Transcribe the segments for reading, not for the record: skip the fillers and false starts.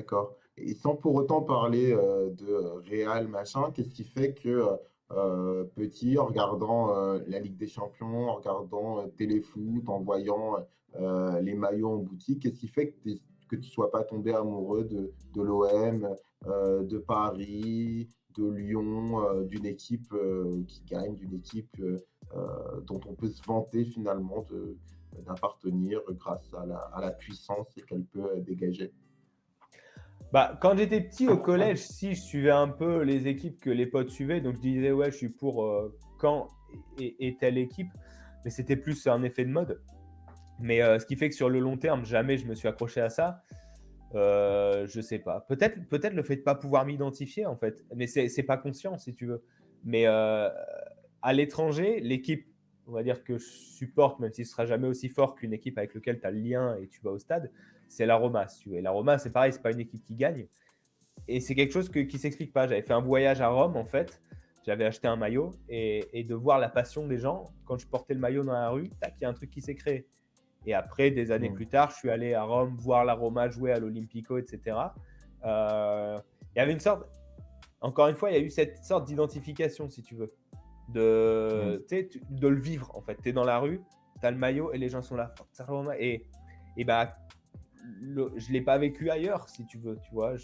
D'accord, et sans pour autant parler, de, Real machin, qu'est-ce qui fait que, petit, en regardant, la Ligue des champions, en regardant, Téléfoot, en voyant, les maillots en boutique, qu'est-ce qui fait que tu sois pas tombé amoureux de l'OM, de Paris, de Lyon, d'une équipe, qui gagne, d'une équipe, dont on peut se vanter finalement d'appartenir grâce à la puissance qu'elle peut, dégager? Bah, quand j'étais petit au collège, si je suivais un peu les équipes que les potes suivaient, donc je disais ouais, je suis pour Caen et telle équipe, mais c'était plus un effet de mode. Mais ce qui fait que sur le long terme, jamais je me suis accroché à ça. Je sais pas. Peut-être le fait de pas pouvoir m'identifier en fait, mais c'est pas conscient si tu veux. Mais à l'étranger, l'équipe, on va dire que je supporte, même si ce sera jamais aussi fort qu'une équipe avec laquelle tu as le lien et tu vas au stade, c'est la Roma, si tu veux. Et la Roma, c'est pareil, c'est pas une équipe qui gagne. Et c'est quelque chose qui s'explique pas. J'avais fait un voyage à Rome en fait. J'avais acheté un maillot et de voir la passion des gens quand je portais le maillot dans la rue, tac, il y a un truc qui s'est créé. Et après, des années Mmh. plus tard, je suis allé à Rome voir la Roma jouer à l'Olympico, etc. Il y avait une sorte, encore une fois, il y a eu cette sorte d'identification, si tu veux, Mmh. de le vivre en fait. Tu es dans la rue, tu as le maillot et les gens sont là. Et bah, je l'ai pas vécu ailleurs, si tu veux, tu vois.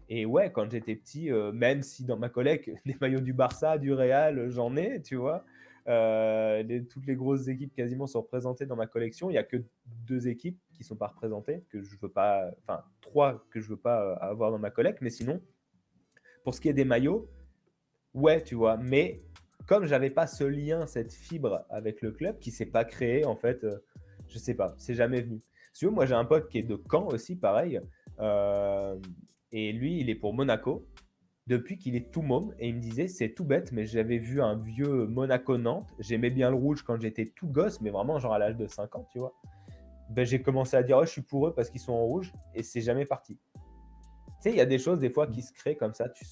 Et ouais, quand j'étais petit, même si dans ma collecte, des maillots du Barça, du Real, j'en ai, tu vois. Toutes les grosses équipes quasiment sont représentées dans ma collection. Il y a que deux équipes qui sont pas représentées, que je veux pas, enfin trois que je veux pas avoir dans ma collecte. Mais sinon, pour ce qui est des maillots, ouais, tu vois. Mais comme j'avais pas ce lien, cette fibre avec le club qui s'est pas créé, en fait, je sais pas, c'est jamais venu. Si tu veux, moi j'ai un pote qui est de Caen aussi, pareil. euh, et lui, il est pour Monaco depuis qu'il est tout môme. Et il me disait, c'est tout bête, mais j'avais vu un vieux Monaco-Nantes. J'aimais bien le rouge quand j'étais tout gosse, mais vraiment genre à l'âge de 5 ans, tu vois. Ben, j'ai commencé à dire, oh, je suis pour eux parce qu'ils sont en rouge. Et c'est jamais parti. Tu sais, il y a des choses des fois qui se créent comme ça. Tu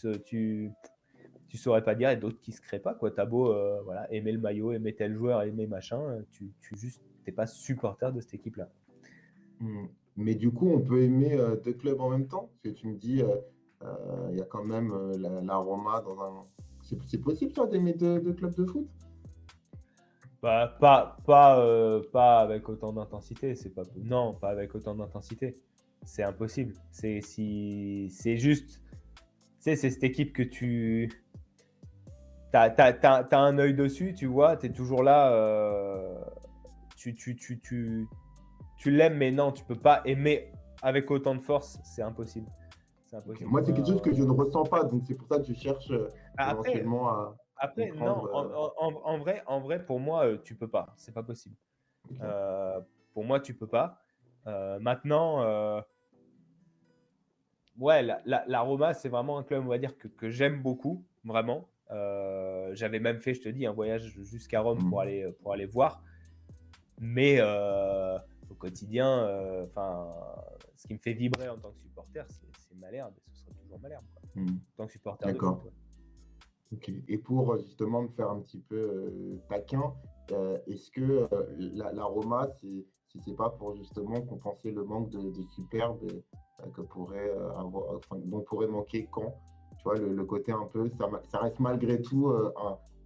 saurais pas dire, et d'autres qui se créent pas, quoi. T'as beau voilà, aimer le maillot, aimer tel joueur, aimer machin, tu juste t'es pas supporter de cette équipe là. Mmh. Mais du coup, on peut aimer, 2 clubs en même temps? Parce que tu me dis, il y a quand même, la Roma dans un c'est possible ça d'aimer deux clubs de foot? Bah, pas avec autant d'intensité, c'est pas non, pas avec autant d'intensité. C'est impossible. C'est juste, tu sais, c'est cette équipe que t'as un œil dessus, tu vois, tu es toujours là, tu, tu, tu, tu, tu l'aimes, mais non, tu peux pas aimer avec autant de force, c'est impossible. C'est OK. impossible. Moi, c'est quelque chose que je ne ressens pas, donc c'est pour ça que je cherche, Après, éventuellement à après, comprendre, non, en vrai, pour moi, tu peux pas, c'est pas possible. OK. Euh, pour moi, tu peux pas. Maintenant, ouais, la Roma, c'est vraiment un club, on va dire, que j'aime beaucoup, vraiment. J'avais même fait, je te dis, un voyage jusqu'à Rome Mmh. pour aller voir. Mais au quotidien, enfin, ce qui me fait vibrer en tant que supporter, c'est Malherbe et ce sera toujours Malherbe, quoi. Mmh. En tant que supporter de foot, D'accord. ouais. OK, et pour, justement me faire un petit peu, taquin, est-ce que, la Roma, c'est pas pour justement compenser le manque de superbe que pourrait, avoir enfin, dont pourrait manquer Caen? Tu vois, le côté un peu ça reste malgré tout,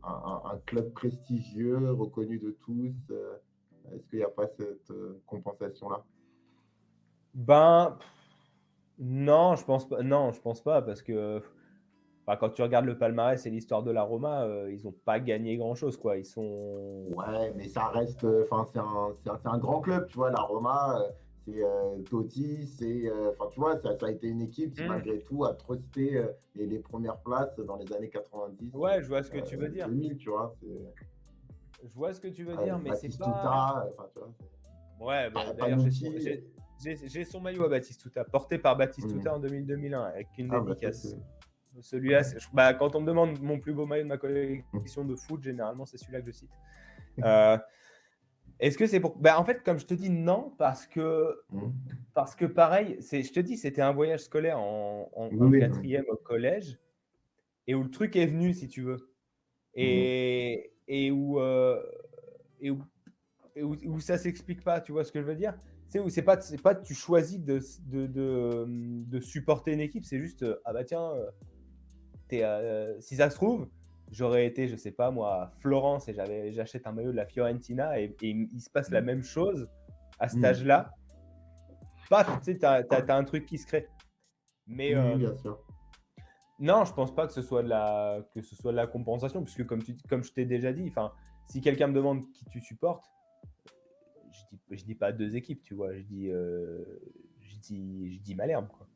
un club prestigieux, reconnu de tous, est-ce qu'il y a pas cette, compensation-là? Ben, non, je pense pas. Non, je pense pas parce que enfin, quand tu regardes le palmarès et l'histoire de la Roma, ils ont pas gagné grand-chose, quoi. Ils sont Ouais, mais ça reste, enfin, c'est un grand club, tu vois? La Roma, c'est, Totti, c'est, enfin, tu vois? Ça a été une équipe qui, mmh, malgré tout, a trusté, les 1 places dans les années 90, ouais, je vois ce que tu veux dire. 2000, tu vois? C'est Je vois ce que tu veux dire, mais c'est pas Batistuta, enfin, tu vois? ouais, bah, d'ailleurs, Panucci, j'ai son maillot à Batistuta, porté par Batistuta mmh. en 2000-2001 avec une Ah bah, ça, dédicace. c'est Celui-là, ouais. bah, quand on me demande mon plus beau maillot de ma collection de foot, généralement, c'est celui-là que je cite. Euh, Est-ce que c'est pour. Bah, en fait, comme je te dis, non, Mmh. parce que pareil, je te dis, c'était un voyage scolaire Oui, en oui, non. quatrième au collège, et où le truc est venu, si tu veux. Mmh. Et où, et où, où ça s'explique pas, tu vois ce que je veux dire? sais, où c'est pas tu choisis de supporter une équipe, c'est juste, ah bah tiens, si ça se trouve, j'aurais été, je sais pas moi, à Florence et j'achète un maillot de la Fiorentina et il se passe la Mm. même chose à cet Mm. âge-là. Paf, tu sais, tu as un truc qui se crée. Mais Oui, bien sûr. non, je pense pas que ce soit de la compensation, puisque comme je t'ai déjà dit, enfin, si quelqu'un me demande qui tu supportes, je dis pas 2 équipes, tu vois? Je dis Malherbe, quoi.